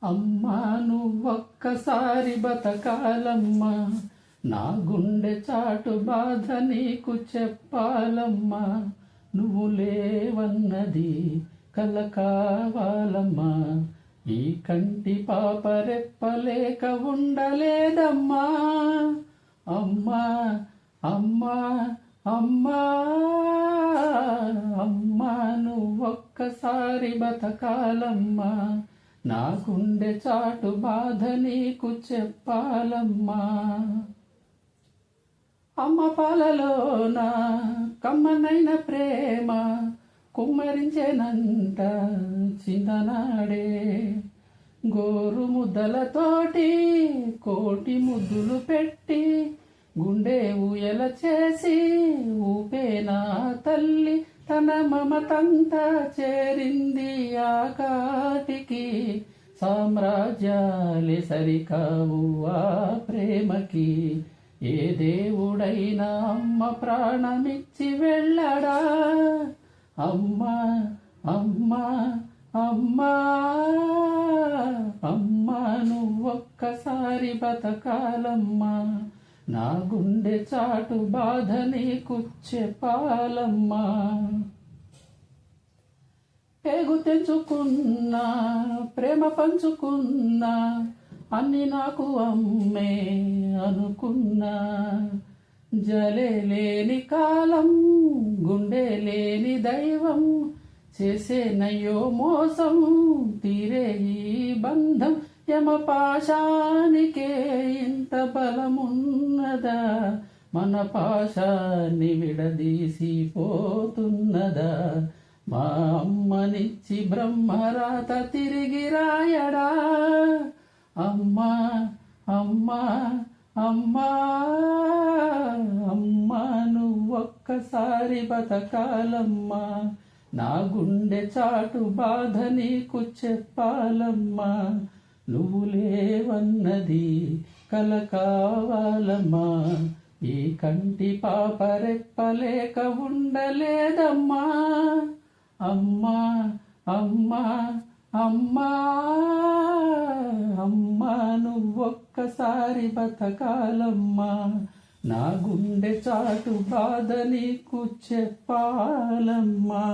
అమ్మా నువ్వొక్కసారి బతకాలమ్మా, నా గుండె చాటు బాధ నీకు చెప్పాలమ్మా. నువ్వు లేవన్నది కల కావాలమ్మా, ఈ కంటి పాప రెప్పలేక ఉండలేదమ్మా. అమ్మా అమ్మా అమ్మా అమ్మా నువ్వొక్కసారి బతకాలమ్మా, నా గుండె చాటు బాధ నీకు చెప్పాలమ్మా. అమ్మ పాలలోన కమ్మనైన ప్రేమ కుమ్మరించేనంట చిన్ననాడే, గోరు ముద్దలతోటి కోటి ముద్దులు పెట్టి గుండె ఊయల చేసి ఊపేనా తల్లి తన మమతంతా చేరింది ఆ కాటికి. సామ్రాజ్యాలే సరికావు ఆ ప్రేమకి, ఏ దేవుడైనా అమ్మ ప్రాణమిచ్చి వెళ్ళడా. అమ్మా అమ్మా అమ్మా అమ్మా నువ్వొక్కసారి బతకాలమ్మా, నా గుండె చాటు బాధ నీకు చెప్పాలమ్మా. పేగు తెంచుకున్నా ప్రేమ పంచుకున్నా అన్ని నాకు అమ్మే అనుకున్నా. జలే లేని కాలం గుండె లేని దైవం చేసేనయ్యో మోసం, తీరే ఈ బంధం యమపాశానికే ఇంత బలమున్నదా. మన పాశాన్ని విడదీసిపోతున్నదా, మా అమ్మనిచ్చి బ్రహ్మరాత తిరిగి రాయడా. అమ్మా అమ్మా అమ్మా అమ్మా నువ్వొక్కసారి బతకాలమ్మా, నా గుండె చాటు బాధ నీకు చెప్పాలమ్మా. నువ్వు లేవన్నది కల కావాలమ్మా, ఈ కంటి పాప రెప్పలేక ఉండలేదమ్మా. అమ్మా అమ్మా అమ్మా అమ్మా నువ్వొక్కసారి బతకాలమ్మా, నా గుండె చాటు బాధ నీకు చెప్పాలమ్మా.